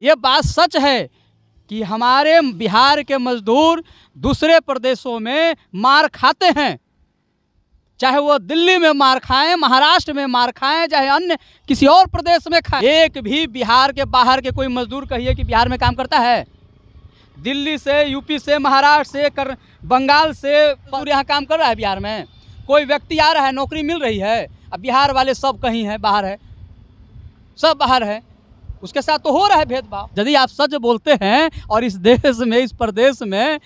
ये बात सच है कि हमारे बिहार के मजदूर दूसरे प्रदेशों में मार खाते हैं, चाहे वो दिल्ली में मार खाएं, महाराष्ट्र में मार खाएं, चाहे अन्य किसी और प्रदेश में खाएं। एक भी बिहार के बाहर के कोई मजदूर कहिए कि बिहार में काम करता है? दिल्ली से, यूपी से, महाराष्ट्र से, बंगाल से पूरे यहाँ काम कर रहा है। बिहार में कोई व्यक्ति आ रहा है, नौकरी मिल रही है? अब बिहार वाले सब कहीं हैं, बाहर है, सब बाहर है। उसके साथ तो हो रहा है भेदभाव। यदि आप सच बोलते हैं और इस देश में, इस प्रदेश में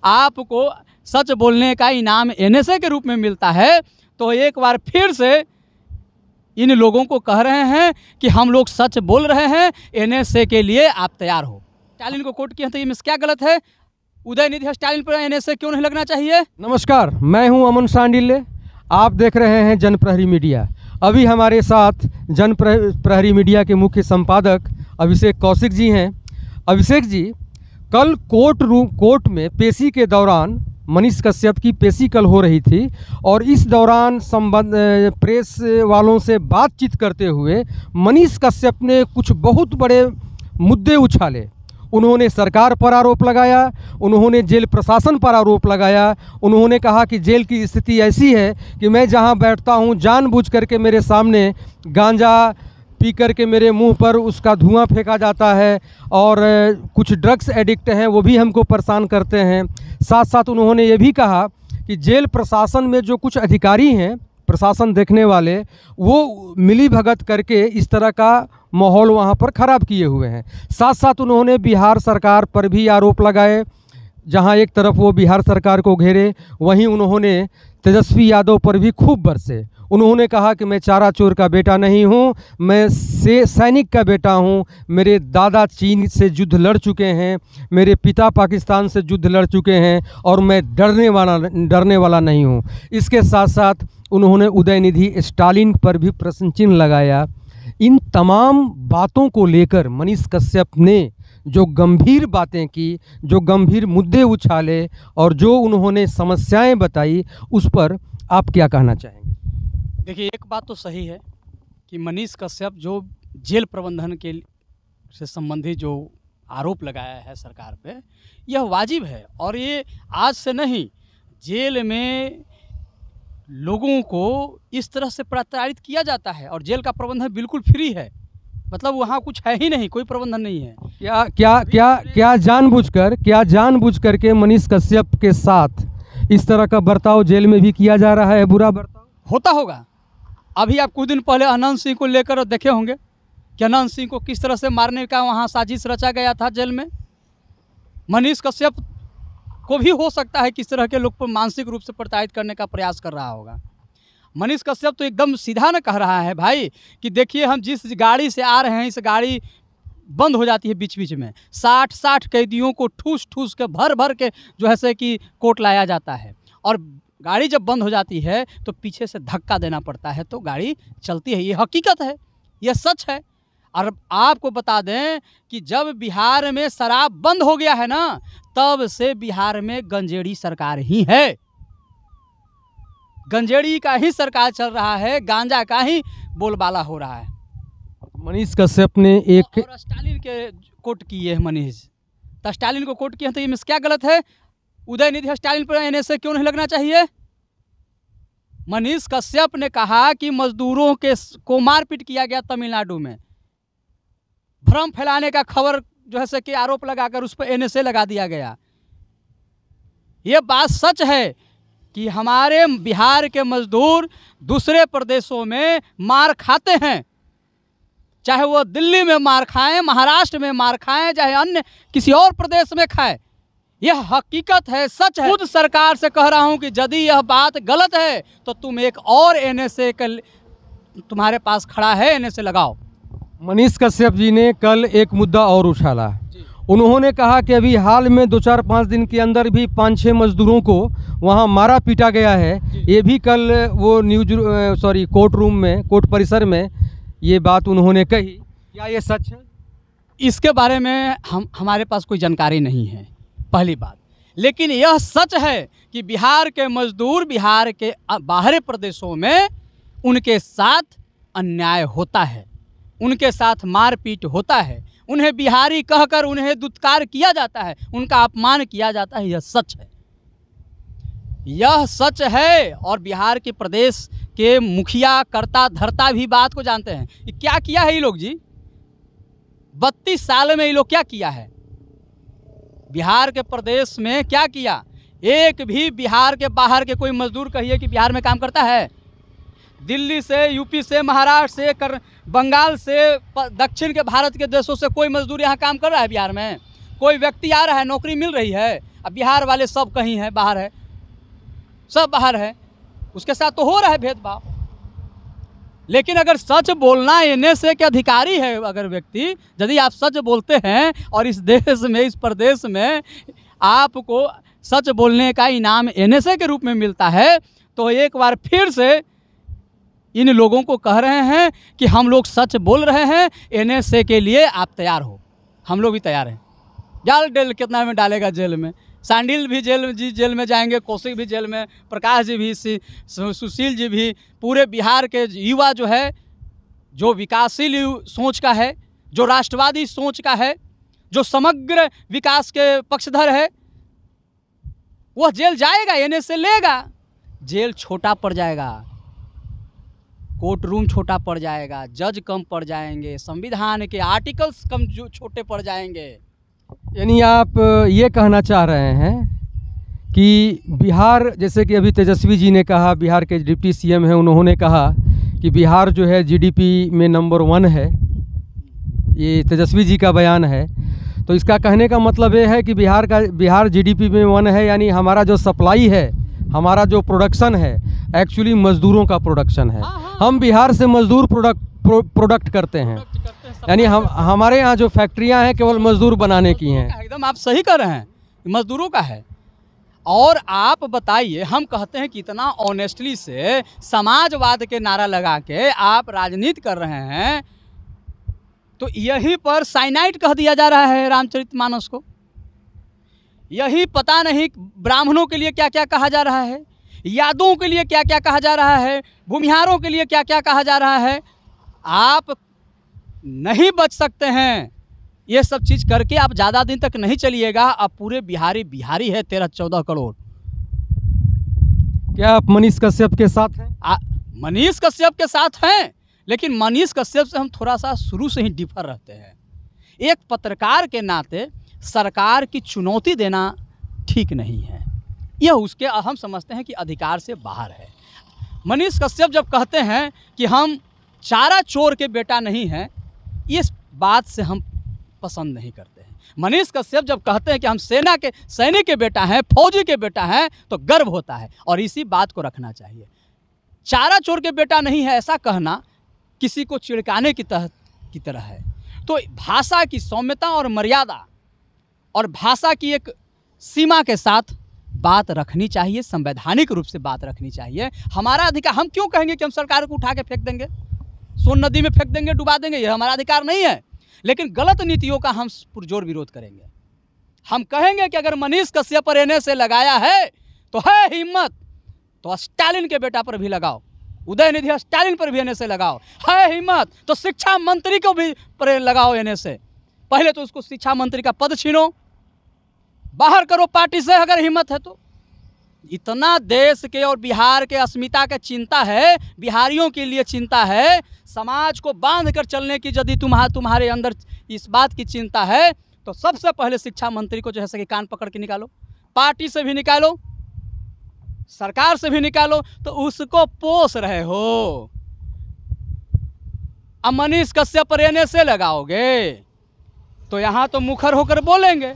आपको सच बोलने का इनाम एनएसए के रूप में मिलता है, तो एक बार फिर से इन लोगों को कह रहे हैं कि हम लोग सच बोल रहे हैं, एनएसए के लिए आप तैयार हो। स्टालिन को कोट किया तो इसमें क्या गलत है? उदयनिधि स्टालिन पर एनएसए क्यों नहीं लगना चाहिए? नमस्कार, मैं हूं अमन सांडिल्य। आप देख रहे हैं जनप्रहरी मीडिया। अभी हमारे साथ जनप्रहरी मीडिया के मुख्य संपादक अभिषेक कौशिक जी हैं। अभिषेक जी, कल कोर्ट में पेशी के दौरान मनीष कश्यप की पेशी कल हो रही थी और इस दौरान प्रेस वालों से बातचीत करते हुए मनीष कश्यप ने कुछ बहुत बड़े मुद्दे उछाले। उन्होंने सरकार पर आरोप लगाया, उन्होंने जेल प्रशासन पर आरोप लगाया। उन्होंने कहा कि जेल की स्थिति ऐसी है कि मैं जहां बैठता हूं जानबूझ करके मेरे सामने गांजा पी करके मेरे मुंह पर उसका धुआं फेंका जाता है और कुछ ड्रग्स एडिक्ट हैं वो भी हमको परेशान करते हैं। साथ साथ उन्होंने ये भी कहा कि जेल प्रशासन में जो कुछ अधिकारी हैं, प्रशासन देखने वाले, वो मिली भगत करके इस तरह का माहौल वहाँ पर ख़राब किए हुए हैं। साथ साथ उन्होंने बिहार सरकार पर भी आरोप लगाए। जहाँ एक तरफ वो बिहार सरकार को घेरे, वहीं उन्होंने तेजस्वी यादव पर भी खूब बरसे। उन्होंने कहा कि मैं चारा चोर का बेटा नहीं हूँ, मैं सैनिक का बेटा हूँ। मेरे दादा चीन से युद्ध लड़ चुके हैं, मेरे पिता पाकिस्तान से युद्ध लड़ चुके हैं और मैं डरने वाला नहीं हूँ। इसके साथ साथ उन्होंने उदयनिधि स्टालिन पर भी प्रश्न चिन्ह लगाया। इन तमाम बातों को लेकर मनीष कश्यप ने जो गंभीर बातें की, जो गंभीर मुद्दे उछाले और जो उन्होंने समस्याएं बताई, उस पर आप क्या कहना चाहेंगे? देखिए, एक बात तो सही है कि मनीष कश्यप जो जेल प्रबंधन के से संबंधित जो आरोप लगाया है सरकार पे, यह वाजिब है। और ये आज से नहीं, जेल में लोगों को इस तरह से प्रताड़ित किया जाता है और जेल का प्रबंधन बिल्कुल फ्री है। मतलब वहाँ कुछ है ही नहीं, कोई प्रबंधन नहीं है। क्या जानबूझ करके मनीष कश्यप के साथ इस तरह का बर्ताव जेल में भी किया जा रहा है? बुरा बर्ताव होता होगा। अभी आप कुछ दिन पहले अनंत सिंह को लेकर देखे होंगे कि अनंत सिंह को किस तरह से मारने का वहाँ साजिश रचा गया था जेल में। मनीष कश्यप को भी हो सकता है किस तरह के लोग पर मानसिक रूप से प्रताड़ित करने का प्रयास कर रहा होगा। मनीष कश्यप तो एकदम सीधा न कह रहा है भाई कि देखिए, हम जिस गाड़ी से आ रहे हैं, इस गाड़ी बंद हो जाती है बीच बीच में। 60 कैदियों को ठूस के भर के जो है से कि कोर्ट लाया जाता है और गाड़ी जब बंद हो जाती है तो पीछे से धक्का देना पड़ता है तो गाड़ी चलती है। ये हकीकत है, ये सच है। और आपको बता दें कि जब बिहार में शराब बंद हो गया है ना, तब से बिहार में गंजेड़ी सरकार ही है। गंजेड़ी का ही सरकार चल रहा है, गांजा का ही बोलबाला हो रहा है। मनीष कश्यप ने एक और स्टालिन के कोट किए है मनीष, तो स्टालिन को कोट किया तो इसमें क्या गलत है? उदयनिधि स्टालिन पर एनएसए क्यों नहीं लगना चाहिए? मनीष कश्यप ने कहा कि मजदूरों को मारपीट किया गया तमिलनाडु में, भ्रम फैलाने का खबर जो है से कि आरोप लगाकर उस पर एनएसए लगा दिया गया। ये बात सच है कि हमारे बिहार के मजदूर दूसरे प्रदेशों में मार खाते हैं, चाहे वो दिल्ली में मार खाएं, महाराष्ट्र में मार खाएं, चाहे अन्य किसी और प्रदेश में खाएं। यह हकीकत है, सच है। खुद सरकार से कह रहा हूं कि यदि यह बात गलत है तो तुम एक और एनएसए तुम्हारे पास खड़ा है, एनएसए लगाओ। मनीष कश्यप जी ने कल एक मुद्दा और उछाला। उन्होंने कहा कि अभी हाल में 2-4-5 दिन के अंदर भी 5-6 मजदूरों को वहां मारा पीटा गया है। ये भी कल वो कोर्ट परिसर में ये बात उन्होंने कही। क्या ये सच है? इसके बारे में हमारे पास कोई जानकारी नहीं है, पहली बात। लेकिन यह सच है कि बिहार के मजदूर बिहार के बाहरी प्रदेशों में उनके साथ अन्याय होता है, उनके साथ मारपीट होता है, उन्हें बिहारी कहकर उन्हें दुत्कार किया जाता है, उनका अपमान किया जाता है। यह सच है, यह सच है। और बिहार के प्रदेश के मुखिया कर्ता धर्ता भी बात को जानते हैं। ये क्या किया है ये लोग जी? 32 साल में ये लोग क्या किया है? बिहार के प्रदेश में क्या किया? एक भी बिहार के बाहर के कोई मजदूर कहिए कि बिहार में काम करता है? दिल्ली से, यूपी से, महाराष्ट्र से, बंगाल से, दक्षिण के भारत के देशों से कोई मजदूर यहाँ काम कर रहा है बिहार में? कोई व्यक्ति आ रहा है, नौकरी मिल रही है? अब बिहार वाले सब कहीं हैं, बाहर है, सब बाहर है। उसके साथ तो हो रहा है भेदभाव। लेकिन अगर सच बोलना एनएसए के अधिकारी है, अगर व्यक्ति, यदि आप सच बोलते हैं और इस देश में, इस प्रदेश में आपको सच बोलने का इनाम एनएसए के रूप में मिलता है, तो एक बार फिर से इन लोगों को कह रहे हैं कि हम लोग सच बोल रहे हैं, एनएसए के लिए आप तैयार हो। हम लोग भी तैयार हैं। जाल डेल कितना में डालेगा जेल में? सांडिल भी जेल में जाएंगे, कौशिक भी जेल में, प्रकाश जी भी, सुशील जी भी। पूरे बिहार के युवा जो है, जो विकासशील सोच का है, जो राष्ट्रवादी सोच का है, जो समग्र विकास के पक्षधर है, वह जेल जाएगा, एनएसए लेगा। जेल छोटा पड़ जाएगा, कोर्ट रूम छोटा पड़ जाएगा, जज कम पड़ जाएंगे, संविधान के आर्टिकल्स कम छोटे पड़ जाएंगे। यानी आप ये कहना चाह रहे हैं कि बिहार, जैसे कि अभी तेजस्वी जी ने कहा, बिहार के डिप्टी सीएम हैं, उन्होंने कहा कि बिहार जो है जीडीपी में नंबर 1 है। ये तेजस्वी जी का बयान है। तो इसका कहने का मतलब ये है कि बिहार जीडीपी में 1 है, यानी हमारा जो सप्लाई है, हमारा जो प्रोडक्शन है, एक्चुअली मज़दूरों का प्रोडक्शन है। हम बिहार से मज़दूर प्रोडक्ट करते हैं, यानी हमारे यहाँ जो फैक्ट्रियाँ हैं केवल मज़दूर बनाने की हैं। एकदम आप सही कर रहे हैं, मज़दूरों का है। और आप बताइए, हम कहते हैं कि इतना ऑनेस्टली से समाजवाद के नारा लगा के आप राजनीति कर रहे हैं, तो यहीं पर साइनाइड कह दिया जा रहा है रामचरितमानस को। यही पता नहीं ब्राह्मणों के लिए क्या क्या कहा जा रहा है, यादवों के लिए क्या क्या कहा जा रहा है, भूमिहारों के लिए क्या क्या कहा जा रहा है। आप नहीं बच सकते हैं, ये सब चीज़ करके आप ज़्यादा दिन तक नहीं चलिएगा। अब पूरे बिहारी है 13-14 करोड़। क्या आप मनीष कश्यप के साथ हैं? मनीष कश्यप के साथ हैं, लेकिन मनीष कश्यप से हम थोड़ा सा शुरू से ही डिफर रहते हैं। एक पत्रकार के नाते सरकार की चुनौती देना ठीक नहीं है, यह उसके हम समझते हैं कि अधिकार से बाहर है। मनीष कश्यप जब कहते हैं कि हम चारा चोर के बेटा नहीं हैं, इस बात से हम पसंद नहीं करते हैं। मनीष कश्यप जब कहते हैं कि हम सेना के सैनिक के बेटा हैं, फौजी के बेटा हैं, तो गर्व होता है और इसी बात को रखना चाहिए। चारा चोर के बेटा नहीं है ऐसा कहना किसी को चिढ़काने की तरह है। तो भाषा की सौम्यता और मर्यादा और भाषा की एक सीमा के साथ बात रखनी चाहिए, संवैधानिक रूप से बात रखनी चाहिए। हमारा अधिकार, हम क्यों कहेंगे कि हम सरकार को उठा के फेंक देंगे, सोन नदी में फेंक देंगे, डुबा देंगे? यह हमारा अधिकार नहीं है। लेकिन गलत नीतियों का हम पुरजोर विरोध करेंगे। हम कहेंगे कि अगर मनीष कश्यप पर एनएसए लगाया है तो है हिम्मत, तो स्टालिन के बेटा पर भी लगाओ, उदयनिधि स्टालिन पर भी एनएसए लगाओ। है हिम्मत तो शिक्षा मंत्री को भी पर लगाओ एनएसए। पहले तो उसको शिक्षा मंत्री का पद छीनो, बाहर करो पार्टी से अगर हिम्मत है तो। इतना देश के और बिहार के अस्मिता का चिंता है, बिहारियों के लिए चिंता है, समाज को बांध कर चलने की यदि तुम्हारे अंदर इस बात की चिंता है, तो सबसे पहले शिक्षा मंत्री को जो है कि कान पकड़ के निकालो, पार्टी से भी निकालो, सरकार से भी निकालो। तो उसको पोस रहे हो। अब मनीष कश्यप पर एनएसए लगाओगे तो यहाँ तो मुखर होकर बोलेंगे।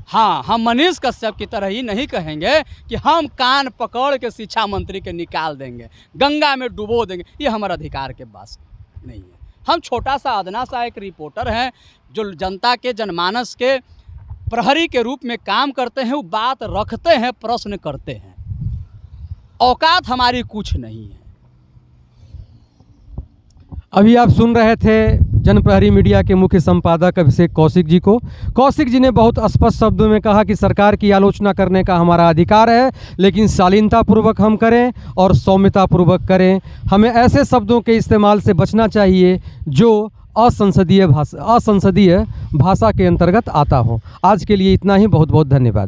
हाँ, हम मनीष कश्यप की तरह ही नहीं कहेंगे कि हम कान पकड़ के शिक्षा मंत्री के निकाल देंगे, गंगा में डुबो देंगे। ये हमारा अधिकार के पास नहीं है। हम छोटा सा अदना सा एक रिपोर्टर हैं जो जनता के जनमानस के प्रहरी के रूप में काम करते हैं। वो बात रखते हैं, प्रश्न करते हैं। औकात हमारी कुछ नहीं है। अभी आप सुन रहे थे जनप्रहरी मीडिया के मुख्य संपादक अभिषेक कौशिक जी को। कौशिक जी ने बहुत स्पष्ट शब्दों में कहा कि सरकार की आलोचना करने का हमारा अधिकार है, लेकिन शालीनतापूर्वक हम करें और सौम्यतापूर्वक करें। हमें ऐसे शब्दों के इस्तेमाल से बचना चाहिए जो असंसदीय भाषा के अंतर्गत आता हो। आज के लिए इतना ही, बहुत बहुत धन्यवाद।